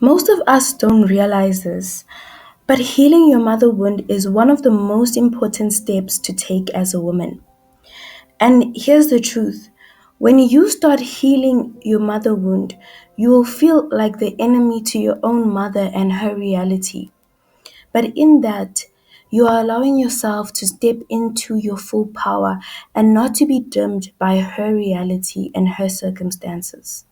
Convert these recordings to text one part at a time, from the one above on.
Most of us don't realize this, but healing your mother wound is one of the most important steps to take as a woman. And here's the truth: when you start healing your mother wound, you will feel like the enemy to your own mother and her reality. But in that, you are allowing yourself to step into your full power and not to be dimmed by her reality and her circumstances.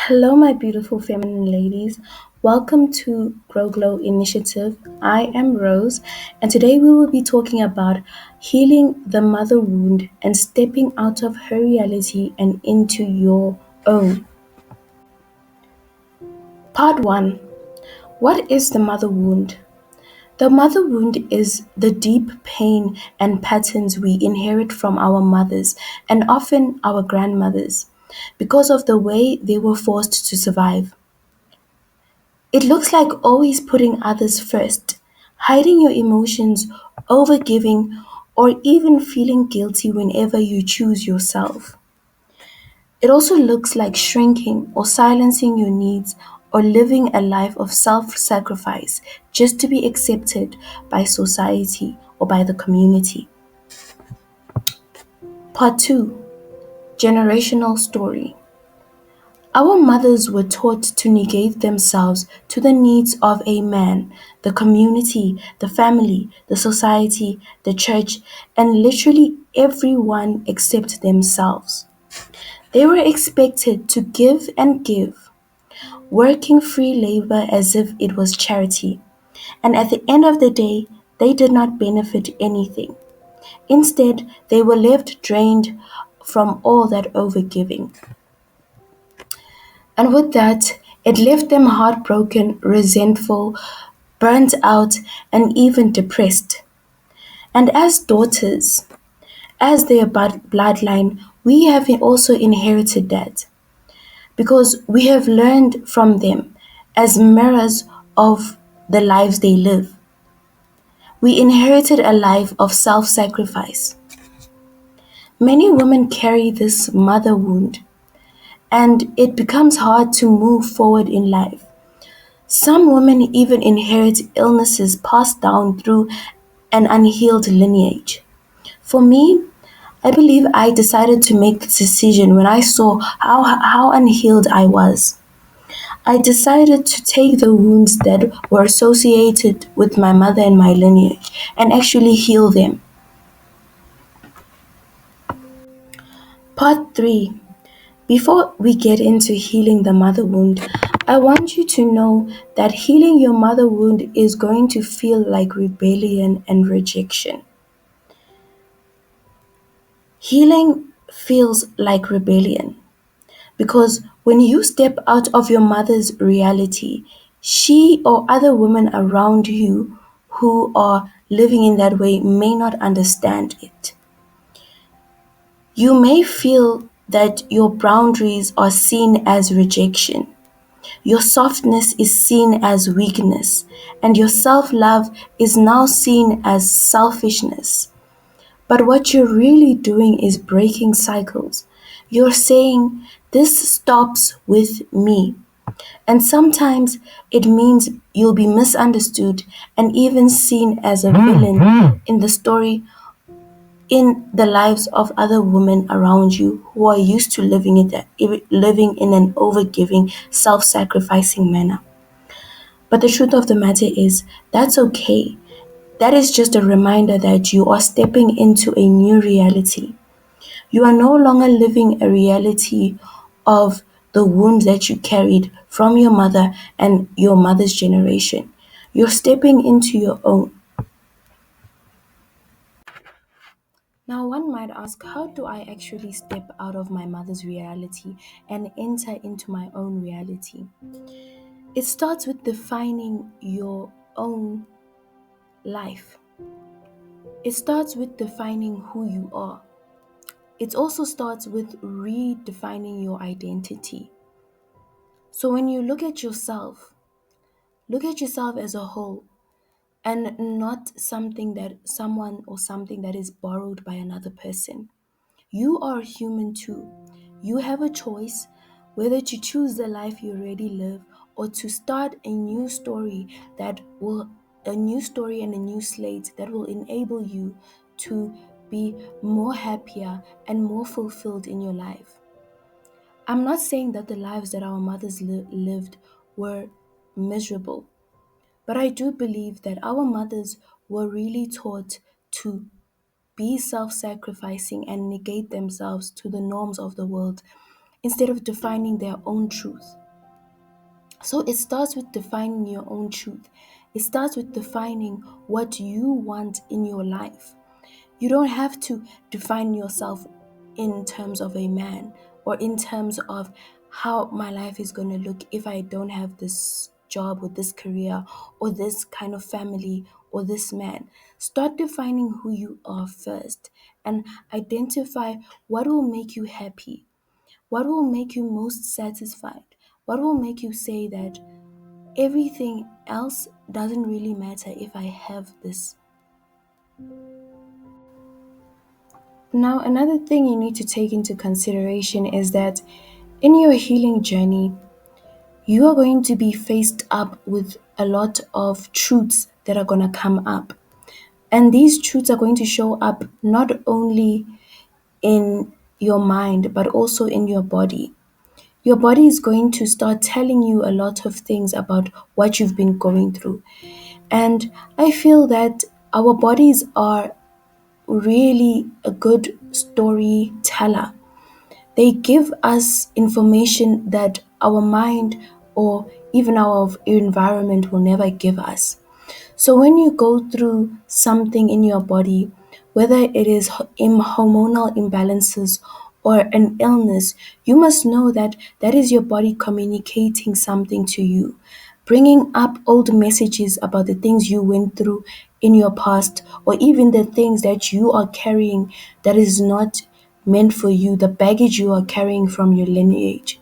Hello, my beautiful feminine ladies. Welcome to Grow Glow Initiative. I am Rose, and today we will be talking about healing the mother wound and stepping out of her reality and into your own. Part 1: What is the mother wound? The mother wound is the deep pain and patterns we inherit from our mothers and often our grandmothers because of the way they were forced to survive. It looks like always putting others first, hiding your emotions, overgiving, or even feeling guilty whenever you choose yourself. It also looks like shrinking or silencing your needs or living a life of self sacrifice just to be accepted by society or by the community. Part 2: Generational Story. Our mothers were taught to negate themselves to the needs of a man, the community, the family, the society, the church, and literally everyone except themselves. They were expected to give and give, working free labor as if it was charity. And at the end of the day, they did not benefit anything. Instead, they were left drained from all that overgiving. And with that, it left them heartbroken, resentful, burnt out, and even depressed. And as daughters, as their bloodline, we have also inherited that because we have learned from them as mirrors of the lives they live. We inherited a life of self sacrifice. Many women carry this mother wound, and it becomes hard to move forward in life. Some women even inherit illnesses passed down through an unhealed lineage. For me, I believe I decided to make this decision when I saw how unhealed I was. I decided to take the wounds that were associated with my mother and my lineage and actually heal them. Part 3: Before we get into healing the mother wound, I want you to know that healing your mother wound is going to feel like rebellion and rejection. Healing feels like rebellion because when you step out of your mother's reality, she or other women around you who are living in that way may not understand it. You may feel that your boundaries are seen as rejection. Your softness is seen as weakness, and your self love is now seen as selfishness. But what you're really doing is breaking cycles. You're saying, "This stops with me." And sometimes it means you'll be misunderstood and even seen as a villain in the story, in the lives of other women around you who are used to living in an overgiving, self-sacrificing manner. But the truth of the matter is, that's okay. That is just a reminder that you are stepping into a new reality. You are no longer living a reality of the wounds that you carried from your mother and your mother's generation. You're stepping into your own. Now, one might ask, how do I actually step out of my mother's reality and enter into my own reality? It starts with defining your own life. It starts with defining who you are. It also starts with redefining your identity. So when you look at yourself as a whole. and not something that someone or something that is borrowed by another person. You are human too. You have a choice whether to choose the life you already live or to start a new story and a new slate that will enable you to be more happier and more fulfilled in your life. I'm not saying that the lives that our mothers lived were miserable, but I do believe that our mothers were really taught to be self sacrificing and negate themselves to the norms of the world instead of defining their own truth. So it starts with defining your own truth. It starts with defining what you want in your life. You don't have to define yourself in terms of a man or in terms of how my life is going to look if I don't have this job or this career or this kind of family or this man. Start defining who you are first and identify what will make you happy, what will make you most satisfied, what will make you say that everything else doesn't really matter if I have this. Now, another thing you need to take into consideration is that in your healing journey, you are going to be faced up with a lot of truths that are going to come up. And these truths are going to show up not only in your mind, but also in your body. Your body is going to start telling you a lot of things about what you've been going through. And I feel that our bodies are really a good storyteller. They give us information that our mind or even our environment will never give us. So when you go through something in your body, whether it is hormonal imbalances or an illness, you must know that that is your body communicating something to you, bringing up old messages about the things you went through in your past, or even the things that you are carrying that is not meant for you, the baggage you are carrying from your lineage.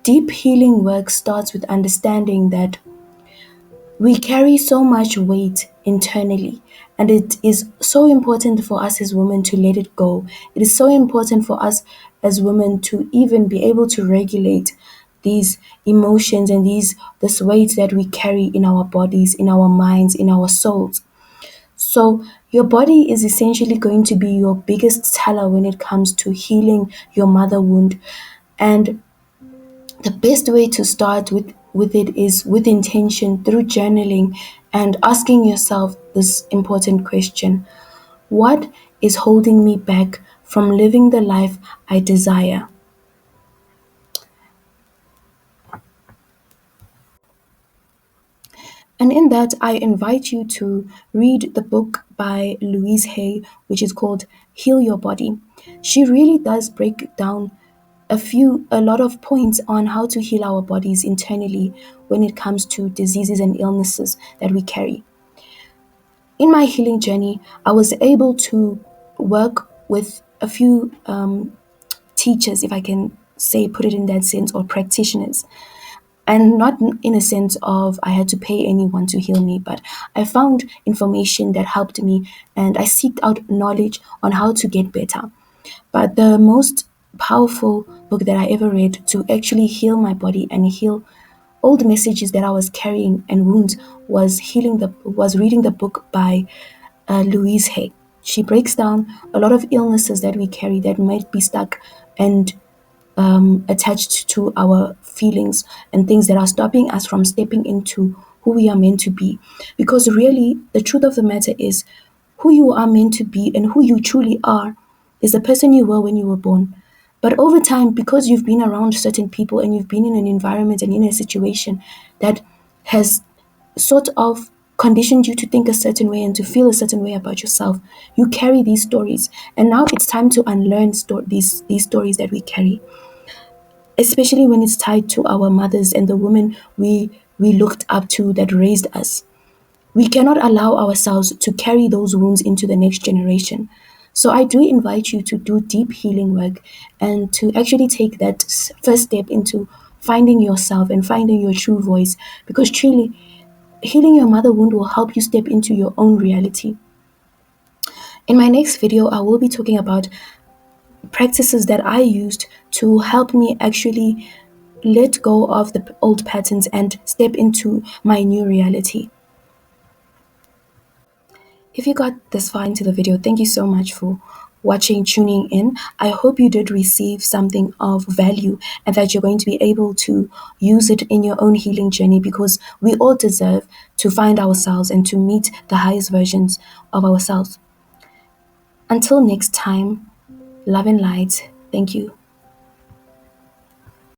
Deep healing work starts with understanding that we carry so much weight internally, and it is so important for us as women to let it go. It is so important for us as women to even be able to regulate these emotions and this weight that we carry in our bodies, in our minds, in our souls. So your body is essentially going to be your biggest teller when it comes to healing your mother wound. And the best way to start with it is with intention through journaling and asking yourself this important question: what is holding me back from living the life I desire? And in that, I invite you to read the book by Louise Hay, which is called Heal Your Body. She really does break down a lot of points on how to heal our bodies internally when it comes to diseases and illnesses that we carry. In my healing journey, I was able to work with a few teachers, if I can say, put it in that sense, or practitioners. And not in a sense of I had to pay anyone to heal me, but I found information that helped me and I seeked out knowledge on how to get better. But the most powerful book that I ever read to actually heal my body and heal all the messages that I was carrying and wounds was reading the book by Louise Hay. She breaks down a lot of illnesses that we carry that might be stuck and attached to our feelings and things that are stopping us from stepping into who we are meant to be. Because really, the truth of the matter is, who you are meant to be and who you truly are is the person you were when you were born. But over time, because you've been around certain people and you've been in an environment and in a situation that has sort of conditioned you to think a certain way and to feel a certain way about yourself, you carry these stories. And now it's time to unlearn these stories that we carry, especially when it's tied to our mothers and the women we looked up to that raised us. We cannot allow ourselves to carry those wounds into the next generation. So I do invite you to do deep healing work and to actually take that first step into finding yourself and finding your true voice, because truly Healing your mother wound will help you step into your own reality. In my next video, I will be talking about practices that I used to help me actually let go of the old patterns and step into my new reality. If you got this far into the video, thank you so much for watching, tuning in. I hope you did receive something of value and that you're going to be able to use it in your own healing journey, because we all deserve to find ourselves and to meet the highest versions of ourselves. Until next time, love and light. Thank you.